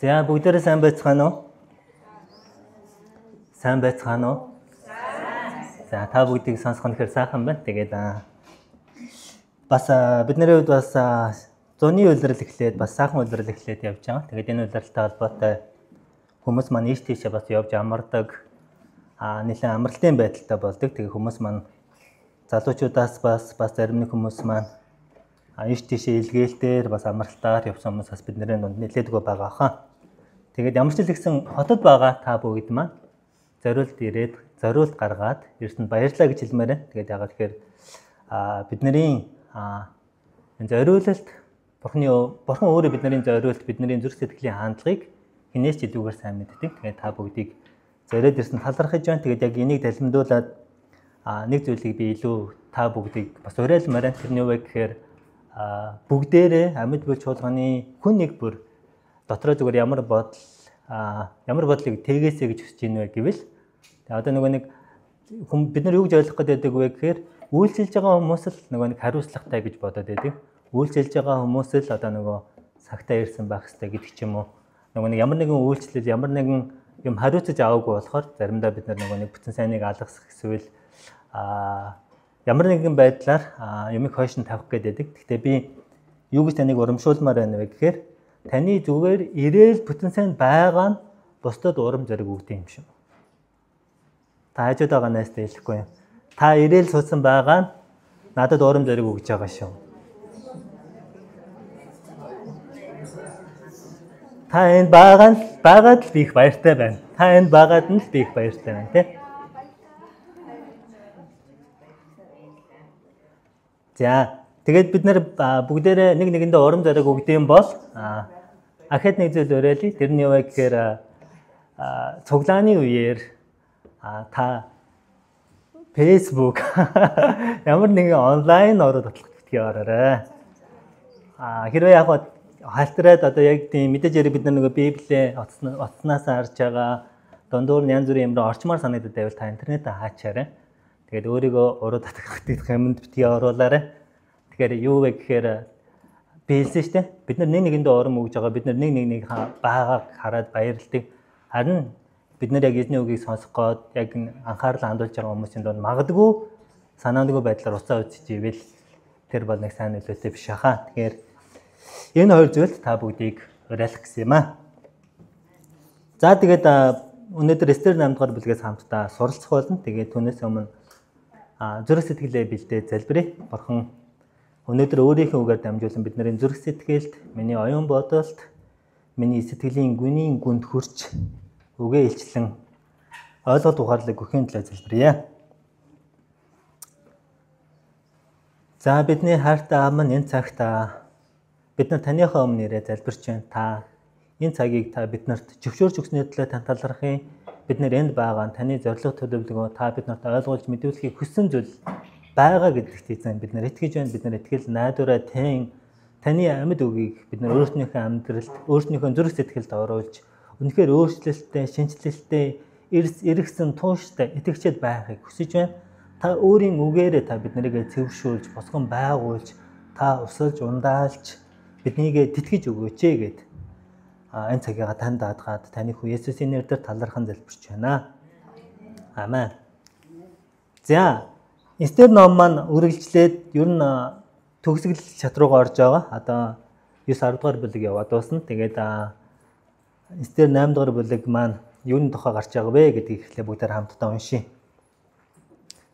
За бүгдээрээ сайн байцгаана уу? Сайн байцгаана уу? За та бүгдийг сонсох нь сайхан байна. Тэгээд бас бидний хувьд бас зуны үйлрэл эхлээд бас сайхан үйлрэл эхлээд явж байгаа. Тэгээд энэ үйлрэлтэй холбоотой хүмүүс маань ийш тийшээ бас явж амардаг, нэлээд амралтын байдалтай болдог. Тэгээд хүмүүс маань залуучуудаас бас зарим нэг хүмүүс маань ийш тийшээ илгээлтээр бас амралтаар явсан хүмүүс бас бидний дунд нэлээдгүй байгаа хаа. Тэгээд ямар ч л гэсэн хотод байгаа та бүгд маань зориулт ирээд зориулт гаргаад ерөөсөнд баярлалаа гэж хэлмээр байна. Тэгээд яагаад тэгэхээр бидний энэ зориулалт бурхан өөрөө бидний зориулт бидний зүрх сэтгэлийн хандлагыг хинээс ч илүүгээр сайн мэддэг. Тэгээд та бүгдийг зориод ирсэн талархаж байна. Тэгээд яг энийг далимдуулаад нэг зүйлийг би илүү та бүгдийг бас уриалмаар байна. Тэрний үг гэхээр бүгдээрээ амьд буй чуулганы хүн нэг бүр дотроо зүгээр ямар бодлыг тэгээсэй гэж хүсэж байна вэ гэвэл одоо нөгөө нэг бид нар юу гэж ойлгох гэдэг вэ гэхээр үйлчилж байгаа хүмүүс л нөгөө нэг хариуцлагатай гэж бодоод байдаг. Үйлчилж байгаа хүмүүс л одоо нөгөө цагтаа ирсэн байх хэрэгтэй гэдэг ч юм уу. Нөгөө нэг ямар нэгэн үйлчлэл ямар нэгэн юм хариуцаж аваагүй болохоор заримдаа бид нар нөгөө нэг бүтэн сайныг алгасах эсвэл ямар нэгэн байдлаар юмыг хойш нь тавих гэдэг. Гэхдээ би юу гэж таныг урамшуулмаар байна вэ гэхээр таны зүгээр ирээл бүтэн сайн байгаа нь бусдад урам зориг өгдөг юм шиг. Та хажууд байгаа найстай хэлэхгүй юм. Та ирээл суудсан байгаа нь надад урам зориг өгж байгаа шүү. Та энд байгаад л би их баяртай байна. Та энд байгаад нь л би их баяртай байна, тий? За, тэгээд бид нар бүгдээрээ нэг нэгэндээ урам зориг өгдөм бол ахад нэг зүйл уриалъя. Тэрний юу вэ гэхээр цуглааны үеэр та Facebook ямар нэгэн онлайн ороод батлах битгий ороорой. Хэрвээ яг хальтраад одоо яг тийм мэдээж яриг бид нар нөгөө Библийг утаснаас харж байгаа дундуур нь янз бүрийн юмроо орчмоор санагдаад байвал та интернетээ хаачаарай. Тэгээд өөрийгөө уруу татах юмд битгий оруулаарай. Тэгэхээр юу вэ гэхээр би хэлсэн шүү дээ. Бид нар нэг нэгэндээ урам өгж байгаа. Бид нар нэг байгааг хараад баярлдаг. Харин бид нар яг эзний үгийг сонсох гээд яг анхаарал хандуулж байгаа хүмүүсийн дунд магадгүй санаандгүй байдлаар уцаа үзчихвэл тэр бол нэг сайн нөлөөтэй биш хаа. Тэгэхээр энэ хоёр зүйлд та бүгдийг уриалах гэсэн юм аа. За тэгээд өнөөдөр Эстер 8 дугаар бүлгээс хамтдаа суралцах болно. Тэгээд түүнээс өмнө зүрх сэтгэлээ бэлдээ залбирая. Бурхан өнөөдөр өөрийнхөө үгээр дамжуулан бидний зүрх сэтгэлд, миний оюун бодолд, миний сэтгэлийн гүнийн гүнд хүрч үгээ илчлэн ойлголт ухаарлыг өгөхийн төлөө залбирая. За бидний хайртай аав минь энэ цагт бид нар таныхаа өмнө ирээ залбирч байна. Та энэ цагийг та биднэрт зөвшөөрч өгсөний төлөө тань талархъя. Бид нар энд байгаа таны зорилго төлөвлөгөө та биднэрт ойлгуулж мэдүүлэхийг хүссэн зүйл байгаа гэдэгт эзэн бид нар итгэж байна. Бид нар итгэл найдвараа таны амьд үгийг бид нар өөрсдийнхөө амьдралд, өөрсдийнхөө зүрх сэтгэлд оруулж үнэхээр өөрчлөлттэй, шинжлэлтэй, эргэсэн тууштай итгэгчэд байхыг хүсэж байна. Та өөрийн үгээрээ та биднийг цэвэршүүлж, босгон байгуулж, та усалж, ундаалж биднийг тэтгэж өгөөч гэд энэ цагийг танд даатгаад таны хүү Есүсийн нэрээр талархан залбирч байна. Амен. За, Эстер ном маань үргэлжлээд ер нь төгсгөл шат руугаа орж байгаа. Одоо 9-10 дугаар бүлэг яваад дуусна. Тэгээд Эстер 8 дугаар бүлэг маань юуны тухай гарч байгаа вэ гэдгийг эхлээ бүгдээр хамтдаа уншийе.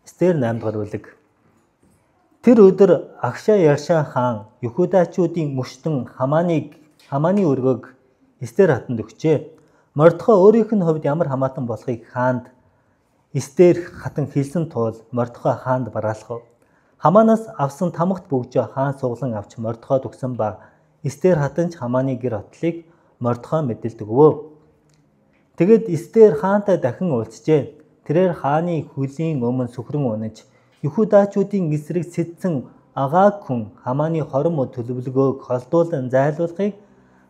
Эстер 8 дугаар бүлэг. Тэр өдөр Агшаа Яршаа хаан Юхудачуудын мөштөн Хаманы өргөг Эстер хатанд өгчээ. Мордехой өөрийнх нь хувьд ямар хамаатан болохыг хаанд Эстер хатан хэлсэн тул Мордехой хаанд бараалхав. Хаманаас авсан тамхт бөгжөө хаан суглан авч Мордехойд өгсөн ба Эстер хатан ч Хаманы гэр хотлыг Мордехой мэдэлд өгвөө. Тэгэд Эстер хаантай дахин уулзжээ. Тэрээр хааны хүлийн өмнө сүхрэн унаж Юхудачуудын эсрэг сэтсэн агааг хүн Хаманы хором төлөвлөгөөг холдуулан зайлуулахыг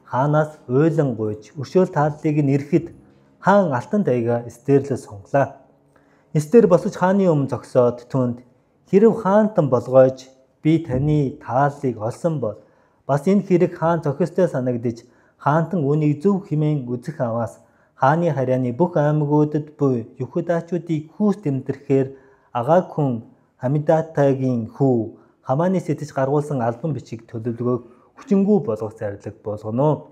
хаанаас уйлан гуйж өршөөл тааллыг нь ирэхэд хаан алтан таяга Эстерлээ сунглаа. Эстер босож хааны өмнө зогсоод түнд хэрв хаантан болгоож би таны тааллыг олсон бол бас энэ хэрэг хаан зохистой санагдаж хаантан үүнийг зөв хэмээн үзэх аваас хааны харьяаны бүх аймагуудад буй Юхудачуудыг хүүс тэмдэрэхээр агааг хүн Хамидатагийн хүү Хамааны сэтэж гаргуулсан албан бичиг төлөвлөгөөг хүчингү болгох зарлиг болгоно.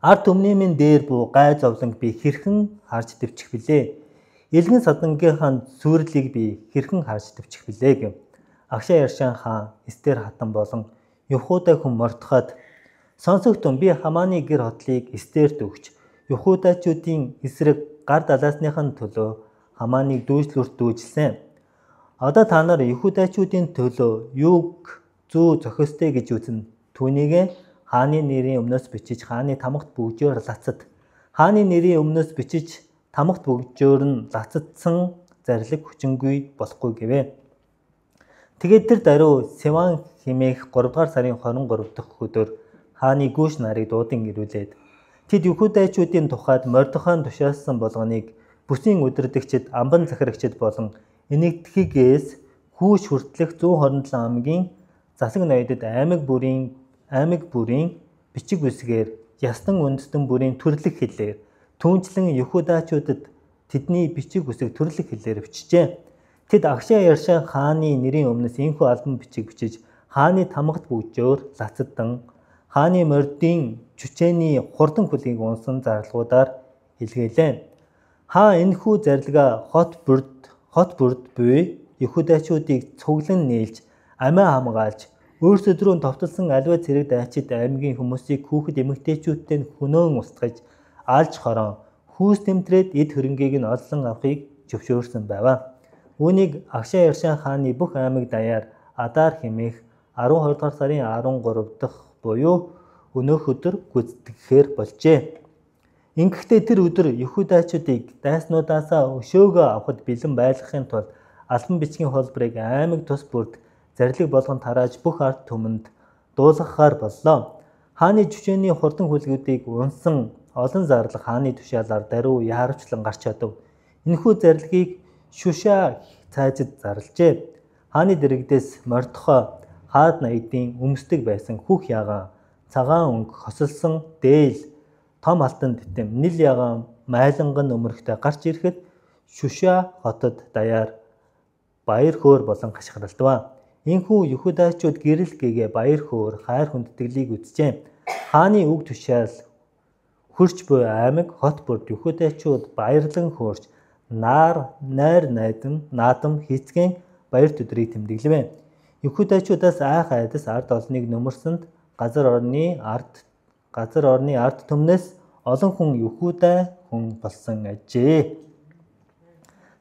Ард түмниймэн дээр буу гай зовлонг би хэрхэн харж дэвчих билээ. Илгэн садангийнхаа сүрлийг би хэрхэн харж дэвчих билээ гэв. Агшаа Яршан хаан Эстер хатан болон Юхуда хүн Мордехайд сонсогдсон би Хамааны гэр хотлыг Эстерт өгч Юхудачуудын эсрэг гар далаасныхын төлөө Хамааныг дүүжлүрт дүүжилсэн. Одоо та нар Юхудачуудын төлөө юуг зүү зохистой гэж үзнэ. Түүнийг хааны нэрийн өмнөөс бичиж хааны тамгт бүгжөөр лацад. Хааны нэрийн өмнөөс бичиж тамгт бүгжөөр нь лацадсан зарлиг хүчингүй болохгүй гэвэ. Тэгээд тэр даруй Севан хэмээх 3 дугаар сарын 23 дахь өдөр хааны гүйш нарыг дуудан ирүүлээд тэд Юхудачуудын тухайд Мордехайн тушаалсан болгоныг бүсийн удирдагчид, амбан захирагчид болон энэгдэхийгээс хүүш хүртэлх 127 аймгийн засаг ноёдод аймаг бүрийн бичиг үсгээр ястан үндэстэн бүрийн төрлөх хэлээр түүнчлэн Юхудачуудад тэдний бичиг үсэг төрлөх хэлээр бичжээ. Тэд Агшаа Яршан хааны нэрийн өмнөөс энэхүү албан бичиг бичиж хааны тамгт бүгжөөр лацаддан хааны мордын чүчээний хурдан хүлгийг унсан зарлагуудаар илгээлээ. Хаа энэхүү зарлига хот бүрд буй Юхудачуудыг цуглан нээлж амиа хамгаалж өөрсдөө рүү товтлсон аливаа цэрэг дайчид аймгийн хүмүүсийг хүүхэд эмэгтэйчүүдтэй хөнөөн устгаж алж хорон хүүс тэмтрээд эд хөрөнгийг нь олсон авахыг зөвшөөрсөн байв. Үүнийг Агшаа Яршан хааны бүх аймаг даяар Адар хэмээх 12 дугаар сарын 13 дахь буюу өнөөх өдөр гүйцэтгэхээр болжээ. Ингэхдээ тэр өдөр Юхудачуудыг дайснуудаасаа өшөөгөө авахд бэлэн байлгахын тулд албан бичгийн холбоорыг аймаг тус бүрд зарлиг болгон тарааж бүх ард түмэнд дуулгахаар боллоо. Хааны жүчээний хурдан хүлгүүдийг унсан олон зарлаг хааны тушаалаар даруй яарвчлан гарч чадав. Энэхүү зарлигийг Шүша цаажид зарлжээ. Хааны дэрэгдээс Мордехай хаад наядын өмсдөг байсан хүүх ягаан, цагаан өнгө хосолсон дээл, том алтан титэм, нил ягаан майланган өмөрхтэй гарч ирэхэд Шүша хотод даяар баяр хөөр болон хашгиралдав. Энэхүү Юхудачууд гэрэл гээгээ баяр хөөр хайр хүндэтгэлийг үзжээ. Хааны үг тушаал хөрч буй аймаг хот бүрд Юхудачууд баярлан хөөрч найр наадам хийцгэн баяр төдрийг тэмдэглэв. Юхудачуудаас айх айдас ард олныг нөмөрсөнд газар орны ард түмнээс олон хүн Юхуда хүн болсон ажээ.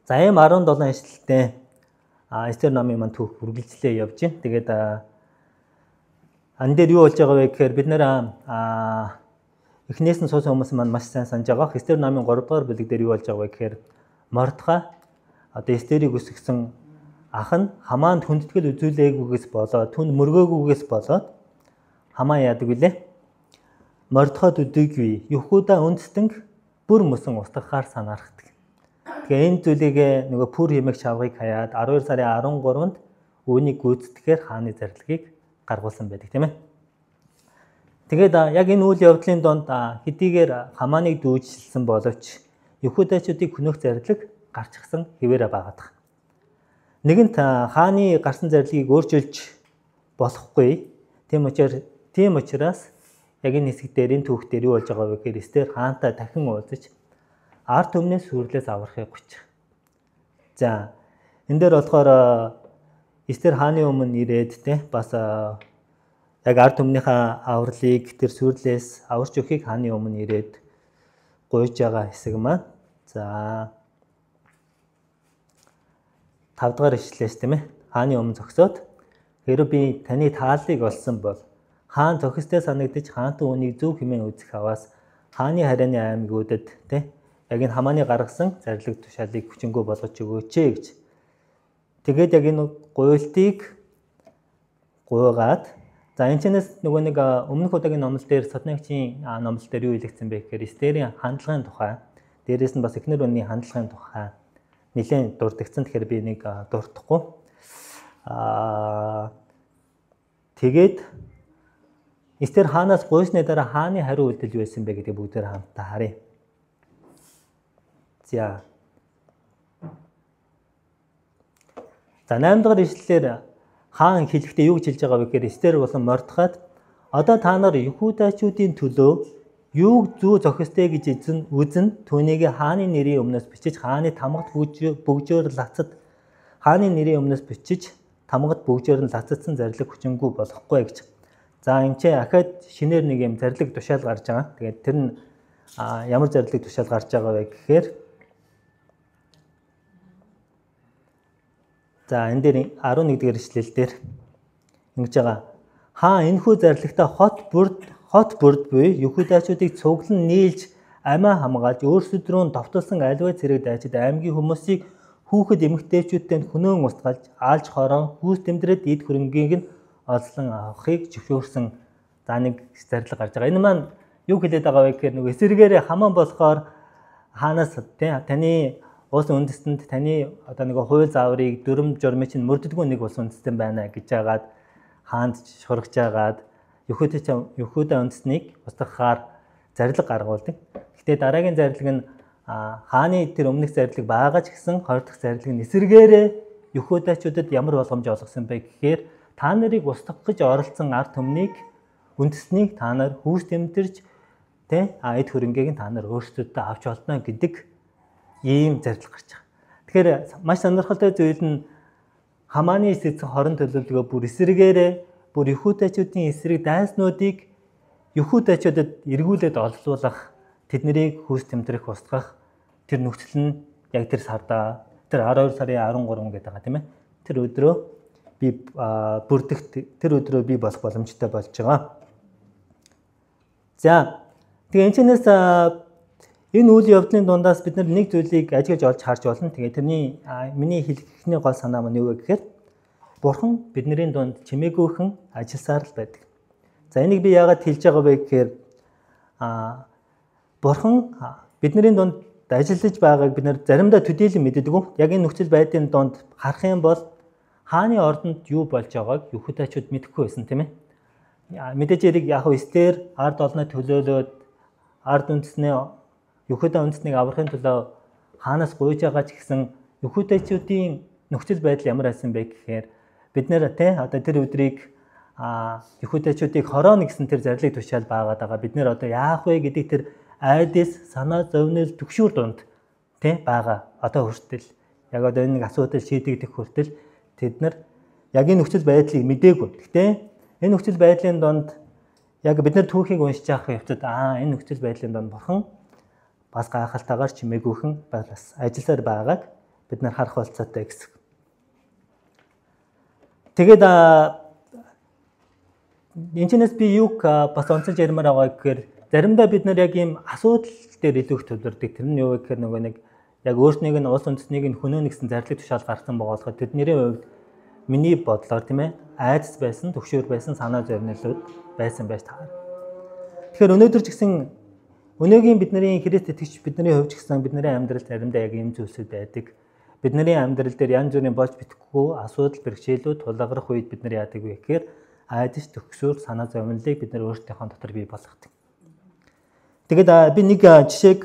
За ийм 17 ишлэлтэй Эстер номын маань түүх үргэлжлээ явж байна. Тэгээд энэ дээр юу болж байгаа вэ гэхээр бид нэр эхнээс нь суусан хүмүүс маань маш сайн санаж байгаа. Эстер номын 3 дугаар бүлэг дээр юу болж байгаа вэ гэхээр Мордехай одоо Эстерийг өсгсөн ах нь Хамаанд хүндэтгэл үзүүлээгүйгээс болоод түн мөргөөгүйгээс болоод Хамаа яадаг вүлээ? Мордехайд үдэггүй Юхуда үндэстэнг бүр мөсөн устгахаар санаархдаг. Тэгээ энэ зүйлийг нөгөө пүр хэмээх чавгыг хаяад 12 сарын 13-нд үүнийг гүйцэтгэхээр хааны зарлагыг гаргуулсан байдаг тийм ээ. Тэгээд яг энэ үйл явдлын донд хэдийгээр Хамааныг дүүжилсэн боловч Юхудачуудыг хөнөөх зарлиг гарчихсан хэвээрээ байгаад. Нэгэнт хааны гарсан зарлагыг өөрчилж болохгүй. Тийм учраас яг энэ хэсэг дээр энэ түүх дээр юу болж байгаа вэ гэхээр Эстер хаантай дахин уулзаж ард түмнээс сүрлээс аврахыг хүсэж. За энэ дээр болохоор Эстер хааны өмнө ирээд бас яг ард түмнийхээ авралыг тэр сүрлээс аварч өгөхийг хааны өмнө ирээд гуйж байгаа хэсэг маань. За 5 дугаар ишлээс тийм ээ. Хааны өмнө зогсоод хэрэв би таны тааллыг олсон бол хаан зохистой санагдаж хаантан үнийг зөв хэмээн үзэх аваас хааны харьяаны аймагуудад тийм яг энэ Хамааны гаргасан зарлиг тушаалыг хүчингү болгож өгөөч гэж. Тэгээд яг энэ гуйлтыг гуйгаад за энэ чэнэс нөгөө нэг өмнөх удаагийн номлол дээр Сотнягчийн номлол дээр юу хэлэгдсэн бэ гэхээр Эстерийн хандлагын тухай дээрээс нь бас эхнэр үнийн хандлагын тухай нэлээд дурдгдсан. Тэгэхээр би нэг дуртахгүй. Тэгээд Эстер хаанаас гуйсны дараа хааны хариу үйлдэл юу байсан бэ гэдгийг бүгдээр хамтдаа харъя. За 8 дахь ишлэлээр хаан хэлэхдээ юу гэж хэлж байгаа вэ гэхээр Эстер болон Мордехайд одоо та нар Юхудачуудын төлөө юуг зүү зохистой гэж үзэн түүнийг хааны нэрийн өмнөөс бичиж хааны тамгад бөгжөөр лацад хааны нэрийн өмнөөс бичиж тамгад бөгжөөр нь лацадсан зарлиг хүчингүй болохгүй гэж. За энэ ч ахад шинээр нэг юм зарлиг тушаал гарч байгаа. Тэгээд тэр нь ямар зарлиг тушаал гарч байгаа вэ гэхээр за энэ дээр 11 дэх ишлэл дээр ингэж байгаа. Хаан энэхүү зарлагта хот бүрд буй Юхудачуудыг цуглан нийлж амиа хамгаалж өөрсдөд рүү довтолсон аливаа цэрэг дайчид аймгийн хүмүүсийг хүүхэд эмэгтэйчүүдтэй хөнөөн устгалж аалж хорон хүүс тэмдрээд эд хөрөнгийг нь олзлон авахыг зөвшөөрсөн за нэг зарлиг гарч байгаа. Энэ маань юу хэлээд байгаа вэ гэхээр нөгөө эсэргээрээ хамаан болохоор хаанаас таны улс үндэстэнд таны одоо нэг хууль зааврыг дүрм журмын чинь мөрддөггүй нэг улс үндэстэн байна гэж жагаад хаанд шурагч жагаад Юхуда үндэстнийг устгахаар зарлиг гаргуулдаг. Гэхдээ дараагийн зарлиг нь хааны тэр өмнөх зарлиг байгаа ч гэсэн хоёр дахь зарлиг нь эсэргээрээ Юхудачуудад ямар болгоомж олгосон бэ гэхээр та нарыг устгах гэж оролцсон ард түмнийг үндэснийг та нар хүүс тэмдэрч эд хөрөнгийг нь та нар өөрсдөө авч олдно гэдэг ийм зарлиг гарч байгаа. Тэгэхээр маш сонирхолтой зүйл нь Хамааны эсрэг хорон төлөвлөгөө бүр эсрэгээрээ бүр Юхудачуудын эсрэг дайснуудыг Юхудачуудад эргүүлээд олзуулах тэднийг хүүс тэмдрэх устгах тэр нөхцөл нь яг тэр сарда тэр 12 сарын 13 гэдэг байгаа тийм ээ. Тэр өдрөө би бүрдэгт тэр өдрөө би болох боломжтой болж байгаа. За тэгээ энэчнээс энэ үйл явдлын дундаас бид нэг зүйлийг ажиглаж олж харж болно. Тэгээ тэрний миний хэлэхний гол санаа маань юу вэ гэхээр Бурхан бидний дунд чимээгүйхэн ажилласаар л байдаг. За энийг би яагаад хэлж байгаа вэ гэхээр Бурхан бидний дунд ажиллаж байгааг бид нэр заримдаа төдийлөн мэддэг. Яг энэ нөхцөл байдлын дунд харах юм бол хааны ордонд юу болж байгааг Юхудачууд мэдэхгүй байсан тийм ээ. Мэдээж яриг яг Эстер ард олноо төлөөлөөд ард үндэснээ Юхуда үндэснийг аврахын төлөө хаанаас гуйж байгаа ч гэсэн Юхудачуудын нөхцөл байдал ямар байсан бэ гэхээр бид нэр одоо тэр өдрийг Юхудачуудыг хорооно гэсэн тэр зарлиг тушаал байгаад байгаа. Бид нэр одоо яах вэ гэдэг тэр айдас санаа зовнил төгшүүр дунд байгаа. Одоо хүртэл яг одоо энэ нэг асуудал шийдэгдэх хүртэл тэд нар яг энэ нөхцөл байдлыг мдээгүй. Гэхдээ энэ нөхцөл байдлын донд яг бид нар түүхийг уншиж авах явцад энэ нөхцөл байдлын донд Бурхан бас гайхалтайгаар чимээгүйхэн бас ажилласаар байгааг бид нар харах болцоотой гэсэн. Тэгээд энэчнээс би юг бас онцолж ярмаар байгаа гэхээр заримдаа бид нар яг ийм асуудал дээр илүү их төвлөрдөг. Тэр нь юу вэ гэхээр нөгөө нэг яг өөрснийг нь улс үндэснийг нь хөнөөнө гэсэн зарлиг тушаал гарсан байгаа болохоор тэдний хувьд миний бодлоор тийм ээ айдас байсан, төгшөөр байсан, санаа зовнилууд байсан байж таарна. Тэгэхээр өнөөдөр ч гэсэн өнөөгийн бидний Христ итгэгч бидний хувьд ч гэсэн бидний амьдрал заримдаа яг ийм зүйлсүүд байдаг. Бидний амьдрал дээр янз бүрийн болж битгэхгүй асуудал бэрхшээлүүд тулгарх үед бид нар яадаг вэ гэхээр айдас төгсөөр санаа зовнилыг бид нар өөрсдийнхөө дотор бий болгодог. Тэгээд би нэг жишээг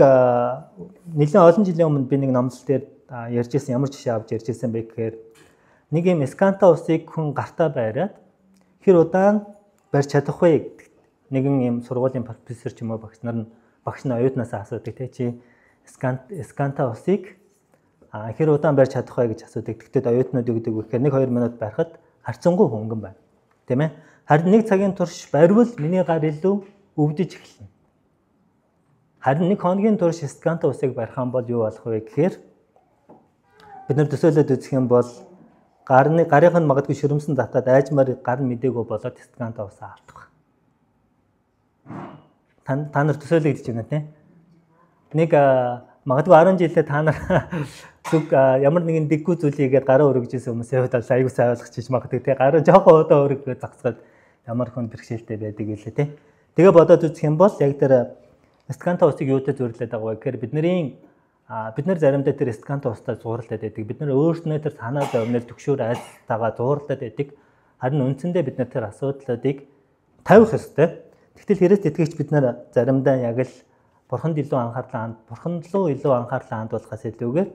нэлээд олон жилийн өмнө би нэг номлол дээр ярьж ирсэн ямар жишээ авч ярьж ирсэн бэ гэхээр нэг юм сканта усыг хүн гартаа байраад хэр удаан барьж чадах вэ гэдэг нэгэн юм сургуулийн профессор ч юм уу багш нар нь оюутнаас асуудаг чи сканта усыг хэр удаан барьж чадах вэ гэж асуудаг. Тэгтээ оюутнууд өгдөг гэхээр 1-2 минут барихад харцангуй хөнгөн байна. Тийм ээ. Харин нэг цагийн турш барьвал миний гар илүү өвдөж эхэлнэ. Харин 1 хоногийн турш сканта усыг барих юм бол юу болох вэ гэхээр бид нар төсөөлөд үзэх юм бол гарынх нь магадгүй ширэмсэн татаад айжмаар гар нь мдээгүй болоод сканта усаа автах. Та нар төсөөлөе гэж байна тийм. Нэг магадгүй 10 жилдээ та нар зүг ямар нэгэн дэггүй зүйлийгээд гараа өргөжсэн хүмүүсээ бол аягүй сайн ойлгочих магадгүй тийм. Гараа жоохон өдөө өргөж загсгаад ямар хүн бэрхшээлтэй байдаг гэлээ тийм. Тэгээ бодоод үзэх юм бол яг тэр сканта усыг юутай зөвлөд байгаа вэ гэхээр бид нар заримдаа тэр сканта устай зууралтай байдаг. Бид нар өөрснөө тэр санаа зовнил төгшөөр айлтайгаа зууралтай байдаг. Харин үндсэндээ бид нар тэр асуудлуудыг тавих ёстой. Тэгтэл Христ итгэгч бид нар заримдаа яг л Бурханд илүү анхаарлаа хандуулахаас илүүгээр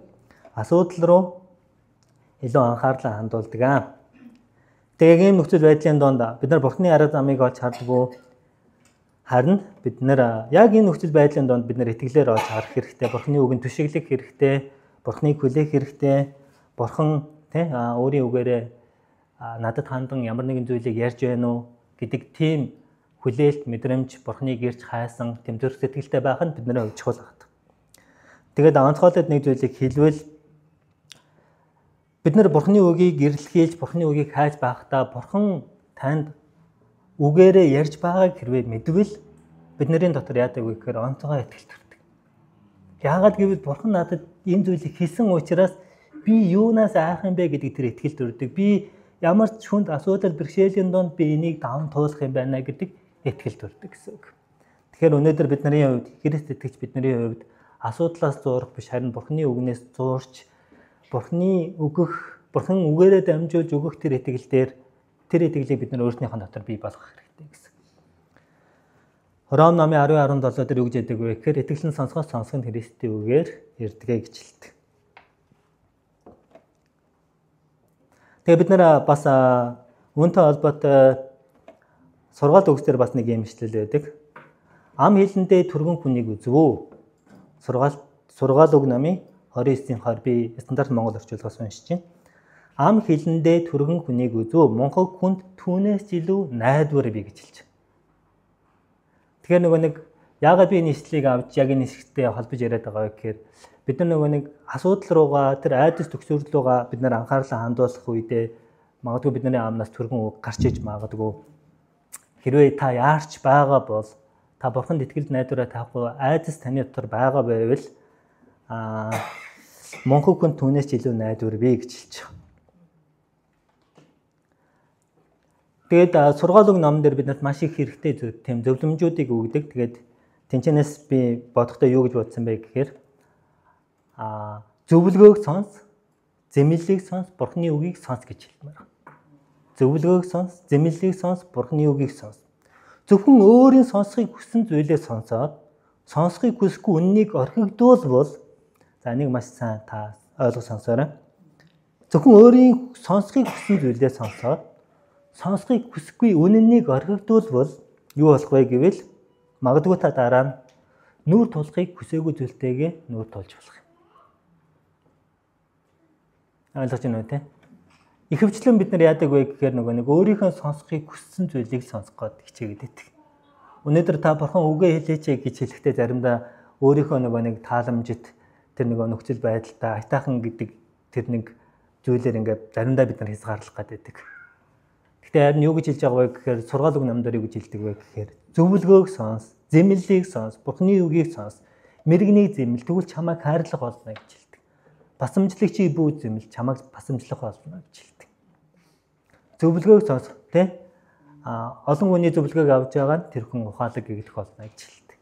асуудал руу илүү анхаарлаа хандуулдаг. Тэгээд ийм нөхцөл байдлын донд бид нар Бурханы арга замыг олж хардггүй. Харин бид нар яг энэ нөхцөл байдлын донд бид нар итгэлээр олж харах хэрэгтэй. Бурханы үгэнд түшиглэх хэрэгтэй. Бурханыг хүлээх хэрэгтэй. Бурхан өөрийн үгээрээ надад хандан ямар нэгэн зүйлийг ярьж байна уу гэдэг тийм хүлээлт мэдрэмж Бурханыг ирж хайсан тэмцэх сэтгэлтэй байх нь бидний хувьд чухал байна. Тэгээд онцгойлоод нэг зүйлийг хэлвэл бид нар Бурханы үгийг эрэлхийлж Бурханы үгийг хайж байхдаа Бурхан танд үгээрээ ярьж байгааг хэрвээ мэдвэл бидний дотор яадаг вэ гэхээр онцгой итгэлт төрдөг. Яагаад гэвэл Бурхан надад энэ зүйлийг хийсэн учраас би юунаас айх юм бэ гэдэг тэр итгэлт төрдөг. Би ямар ч хүнд асуудал бэрхшээлийн донд би энийг даван туулах юм байна гэдэг итгэл төрдөг гэсэн үг. Тэгэхээр өнөөдөр бидний хувьд Христ итгэгч бидний хувьд асуудлаас зуурах биш харин Бурханы үгнээс зуурч Бурхан үгээрээ дамжуулж өгөх тэр итгэлийг бид нар өөрснийхөө дотор бий болгох хэрэгтэй гэсэн. Ром номын 10:17 дээр юу гэж яддаг вэ гэхээр итгэлэн сонсгоос сонсгонд Христийн үгээр ирдэгэ гэж хэлдэг. Тэгээ бид нар бас үүнтэй холбоотой сургаалт өгсдөр бас нэг юм ишлэл байдаг. Ам хэлэндээ түргэн хүнийг үзвөө. Сургаал үг номын 29-20 би стандарт монгол орчуулгаас уншиж байна. Ам хэлэндээ түргэн хүнийг үзвөө. Монхог хүнд түүнээс илүү найдвар бий гэж хэлж байна. Тэгэхээр нөгөө нэг яагаад би энэ ишлэлийг авч яг энэ хэсэгтээ холбож яриад байгаа вэ гэхээр бид нар нөгөө нэг асуудал руугаа тэр айдас төгсөөрөл руугаа бид нар анхаарлаа хандуулах үедээ магадгүй бидний амнаас түргэн үг гарч иж магадгүй хэрвээ та яарч байгаа бол та Бурханд итгэл найдвараа таахгүй айдас таны дотор байгаа байвал монхог хүн түүнээс ч илүү найдвар бий гэж хэлж байгаа. Тэгээд сургаал үг номон дээр биднэрт маш их хэрэгтэй тийм зөвлөмжүүдийг өгдөг. Тэгээд тэнцэнээс би бодохдоо юу гэж бодсон бэ гэхээр зөвлөгөөг сонс, зэмлэлийг сонс, Бурханы үгийг сонс гэж хэлмээр байна. Зөвлөгөөг сонс, зэмлэлийг сонс, Бурханы үгийг сонс. Зөвхөн өөрийн сонсхийг хүссэн зүйлээ сонсоод, сонсхийг хүсэхгүй үннийг орхигдуулбал нэг маш сайн та ойлгож сонсоорой. Зөвхөн өөрийн сонсхийг хүссэн зүйлээ сонсоод, сонсхийг хүсэхгүй үннийг орхигдуулбал юу болох вэ гэвэл магадгүй та дараа нь нүүр тулахыг хүсээгүй зүйлтэйгээ нүүр тулж болох юм. Ойлгож байна уу те? Ихэвчлэн бид нар яадаг вэ гэхээр нэг өөрийнхөө сонсхийг хүссэн зүйлийг сонсох гээд хичээгээд байдаг. Өнөөдөр та Бурхан үгээ хэлээч гэж хэлэхдээ заримдаа өөрийнхөө нэг тааламжит тэр нөхцөл байдалтай айтаахан гэдэг тэр нэг зүйлээр ингээд заримдаа бид нар хязгаарлах гээд байдаг. Гэхдээ харин юу гэж хэлж байгаа вэ гэхээр сургаал үг номдор юу гэж хэлдэг вэ гэхээр зөвлөгөөг сонс, зэмлэлийг сонс, Бурханы үгийг сонс, мэрэгнийг зэмэл тэгвэл чамайг хайрлах болно гэж хэлдэг. Басамжлагчийг бүү зэмэл чамайг басамжлах болно гэж хэлдэг. Зөвлөгөөг сонс тэ олон хүний зөвлөгөөг авч байгаа нь тэр хүн ухаалаг гэглэх болно гэж хэлдэг.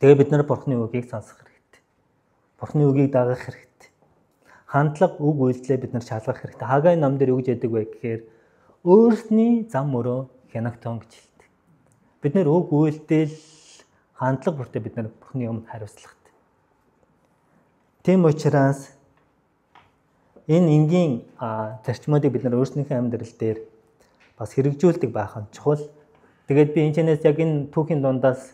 Тэгээ бид нар Бурханы үгийг сонсох хэрэгтэй. Бурханы үгийг дагах хэрэгтэй. Хандлага үг үйлдэлээ бид нар шалгах хэрэгтэй. Хаgai ном дээр юу гэж яддаг вэ гэхээр өөрсний зам мөрөө хянагтун гэж хэлдэг. Бид нар үг үйлдэл хандлага бүртээ бид нар Бурханы өмнө хариуцлагатай. Тийм учраас энэ энгийн зарчмуудыг бид нар өөрсдийнхөө амьдрал дээр бас хэрэгжүүлдэг байх нь чухал. Тэгээд би энэчнээс яг энэ түүхийн дундаас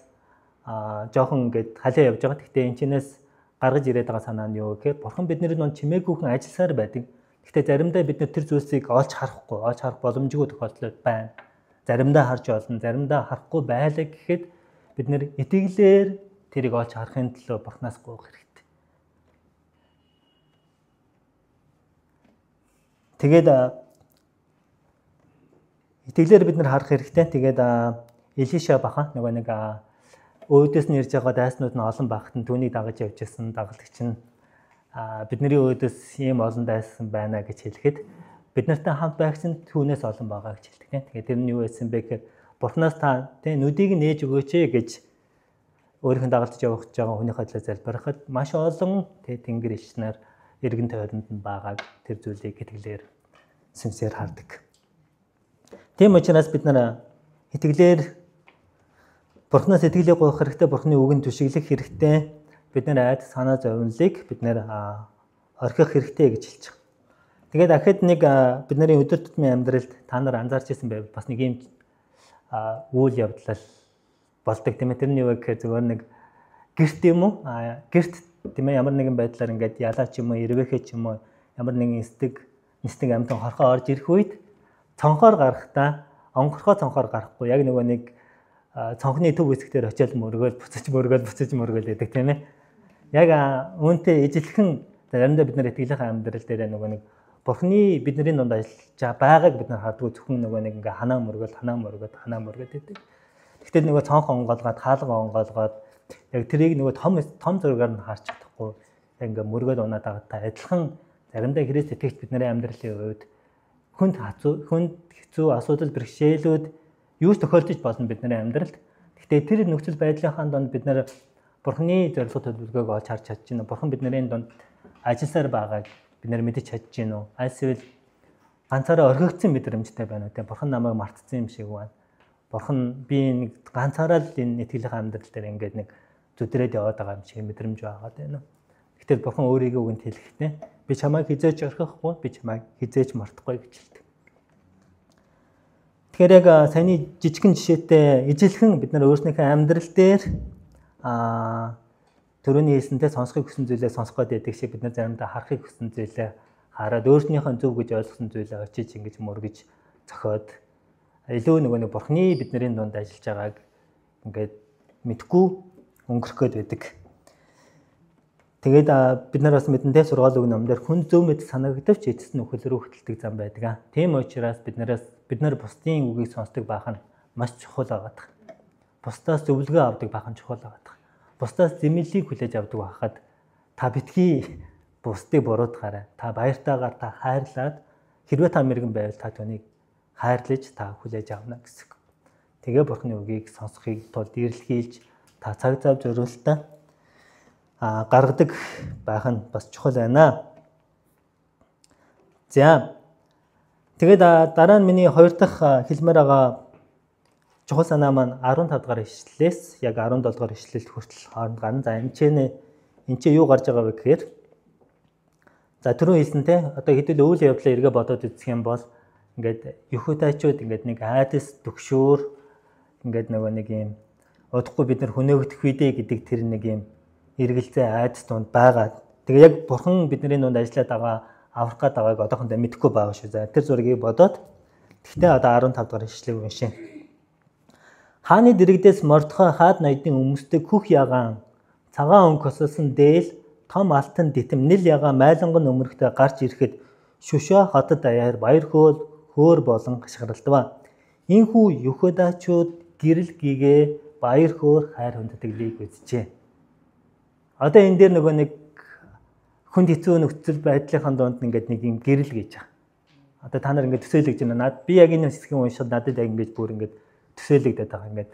жоохон ингээд халиа явж байгаа. Гэхдээ энэчнээс гаргаж ирээд байгаа санаа нь юу гэхээр Бурхан бидний дунд чимээгүйхэн ажилласаар байдаг. Гэхдээ заримдаа бид тэр зүйлсийг олж харах боломжгүй тохиолдол байна. Заримдаа харж олно, заримдаа харахгүй байлаа гэхэд бид нэр итгэлээр тэрийг олж харахын төлөө Бурханаас гуйх хэрэгтэй. Тэгээд итгэлээр бид нар харах хэрэгтэй. Тэгээд Элиша бахан нэг өөдөөс нь ирж байгаа дайснууд нь олон багт нь түүнийг дагаж явж байсан дагалдагч нь бидний өөдөөс ийм олон дайсан байна гэж хэлэхэд бид нартай хамт байгч нь түүнээс олон байгаа гэж хэлдэг. Тэгээд тэр нь юу байсан бэ гэхээр Бурханаас та нүдийг нээж өгөөч гэж өөрийнх нь дагалдаж явах гэж байгаа хүнийхээ төлөө залбирахад маш олон тэнгэр ичнэр эргэн тойронд нь байгааг тэр зүйлийг итгэлээр сүнсээр хардаг. Тийм учраас бид нар итгэлээр Бурхнаас сэтгэлээ гоох хэрэгтэй, Бурхны үгэнд түшиглэх хэрэгтэй. Бид нэр айд санаа зовнилыг бид нэр орхих хэрэгтэй гэж хэлж байгаа. Тэгээд дахиад нэг бидний өдөр тутмын амьдралд та нар анзаарч ирсэн байв. Бас нэг юм үйл явдал болдог тийм ээ. Тэрний юу гэхээр зөвхөн нэг гэрт юм уу? Гэрт тийм ээ ямар нэгэн байдлаар ингээд ялаа ч юм уу, ирвэхэ ч юм уу, ямар нэгэн нисдэг амьтан хорхоо орж ирэх үед цонхоор гарахдаа онгорхоо цонхоор гарахгүй. Яг нөгөө нэг цонхны төв хэсгээр очиод мөргөөл буцаж гэдэг тийм ээ. Яг үүнтэй ижилхэн заримдаа бид нар итгэлийн амьдрал дээр нөгөө нэг Бурхны бидний дунд ажиллаж байгааг бид нар хардггүй зөвхөн нөгөө нэг ингээ ханаа мөргөд гэдэг. Гэхдээ нөгөө цонх онгоолгоод хаалга онгоолгоод яг тэрийг нөгөө том зургаар нь харж чадахгүй ингээ мөргөд унаад байгаатай адилхан заримдаа Христ итгэгч бидний амьдралын үед хүнд хэцүү асуудал бэрхшээлүүд юу ч тохиолдож болно бидний амьдралд. Гэхдээ тэр нөхцөл байдлынхаа донд бид нар Бурхны зорилго төлөвлөгөөг олж харж чадж байна. Бурхан бидний дунд ажилласаар байгааг бид нар мэдэж чадж байна уу? Айсвал ганцаараа орхигдсон мэдрэмжтэй байна уу? Бурхан намайг мартсан юм шиг байна. Бурхан би нэг ганцаараа л энэ итгэлийн амьдрал дээр ингээд нэг зүдрээд яваад байгаа юм шиг мэдрэмж байгаад байна. Гэтэл Бурхан өөрийгөө үгэнд хэлэхдээ би чамайг хизээж орхихгүй, би чамайг хизээж мартахгүй гэж хэлдэг. Тэгэхээр яг саяны жижигхэн жишээтэй ижилхэн бид нар өөрснийхөө амьдрал дээр төрөний хэлсэнтэй сонсохыг хүсэн зүйлээ сонсох гэдэг шиг бид нар заримдаа харахыг хүсэн зүйлээ хараад өөрснийхөө зөв гэж ойлгосон зүйлээ очиж ингэж мөргөж зохиод илүү нэг Бурхны бидний дунд ажиллаж байгааг ингээд мэдгүй өнгөрөх гээд байдаг. Тэгээд бид нар бас мэдэнтэй сургаал үг номдэр хүн зөв мэд санагдавч эцэс нь үхэл рүү хөтэлдэг зам байдаг. Тийм учраас бид нар бусдын үгийг сонсдог байх нь маш чухал байгаа. Бусдаас зөвлөгөө авдаг байх нь чухал байгаа. Бусдаас зэмлэлийг хүлээж авдаг байхад та битгий бусдыг буруутгаарай. Та баяртайгаар та хайрлаад хэрвээ та мэрэгэн байвал та түүнийг хайрлаж та хүлээж авна гэсэн. Тэгээ Бурхны үгийг сонсохыг тулд эрэлхийлж та цаг зав зориулалтаа гаргадаг байх нь бас чухал байна. За. Тэгээд дараа нь миний хоёр дахь хэлмээр байгаа чухал санаа маань 15 дахь ишлэлээс яг 17 дахь ишлэлд хүртэл хооронд гарна. За энэ ч юу гарч байгаа вэ гэхээр за түрүү хэлсэнтэй одоо хэдүүл үйл явдлаа эргээ бодоод үзэх юм бол ингээд Юхудачууд ингээд нэг айдас төгшөөр ингээд нэг юм удахгүй бид нар хөнөөгдөх үедээ гэдэг тэр нэг юм эргэлзээ айдас донд байгаа. Тэгээ яг Бурхан бидний дунд ажиллаад байгаа аврах гээд байгааг одоохондоо мэдэхгүй байгаа шүү. За тэр зургийг бодоод тэгтээ одоо 15 дахь ишлэгийг уншъя. Хааны дэрэгдээс Мордохой хаад ноёдын өмсдөг хөх ягаан цагаан өнгө хосолсон дээл том алтан дитм нил ягаан майланган өмөрхтэй гарч ирэхэд шүшөө хотод даяар баяр хөөр болон хашгиралдва. Инхүү Юхудачууд гэрэл гээгээ баяр хөөр хайр хүндэтгэлийг үзжээ. Одоо энэ дээр нөгөө нэг хүнд хэцүү нөхцөл байдлынхаа донд ингээд нэг юм гэрэл гэж байгаа. Одоо та нар ингээд төсөөлөж байна. Би яг энэ хэсгийг уншихад надад яг ингээд бүр ингээд төсөөлөгдөд байгаа. Ингээд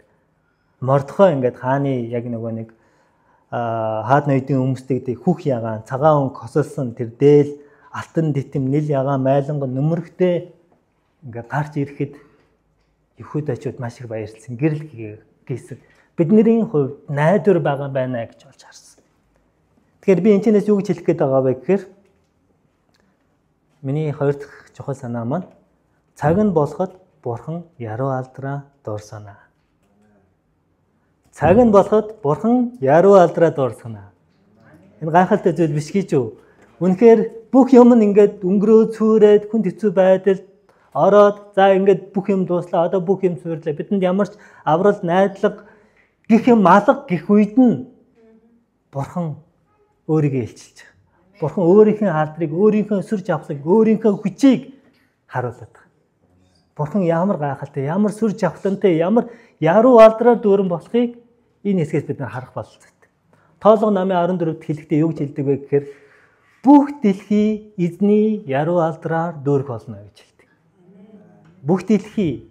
Мордохой ингээд хааны яг нөгөө нэг хаад ноёдын өмсдөг хүүх ягаан цагаан өнгө хосолсон тэр дээл алтан дитм нил ягаан майланган нөмөрхтэй ингээд гарч ирэхэд Юхудачууд маш их баярлсан. Гэрэл гээсэн. Бидний хувьд найдвар байгаа байна гэж болж харсан. Тэгэхээр би энэчнээс юу гэж хэлэх гээд байгаа вэ гэхээр миний хоёр дахь чухал санаа маань цаг нь болоход Бурхан яруу алдраа дуурсана. Цаг нь болоход Бурхан яруу алдраа дуурсана. Энэ гайхалтай зүйл биш гэж үү? Үнэхээр бүх юм нь ингээд өнгөрөө цүүрээд хүнд хэцүү байдалд ороод за ингээд бүх юм дууслаа. Одоо бүх юм цуурлаа. Бидэнд ямар ч аврал найдлага гэх юм алга гэх үед нь Бурхан өөрийгөө илчилж байгаа. Бурхан өөрийнхөө алдрыг, өөрийнхөө сүр жавхлыг, өөрийнхөө хүчийг харуулдаг. Бурхан ямар гайхалтай, ямар сүр жавхлантай, ямар яруу алдраар дүүрэн болохыг энэ хэсгээс бид харах бололцоотой. Тоолго намын 14-д хэлэхдээ юу гэж хэлдэг вэ гэхээр бүх дэлхий эзний яруу алдраар дүүрэх болно гэж хэлдэг. Бүх дэлхий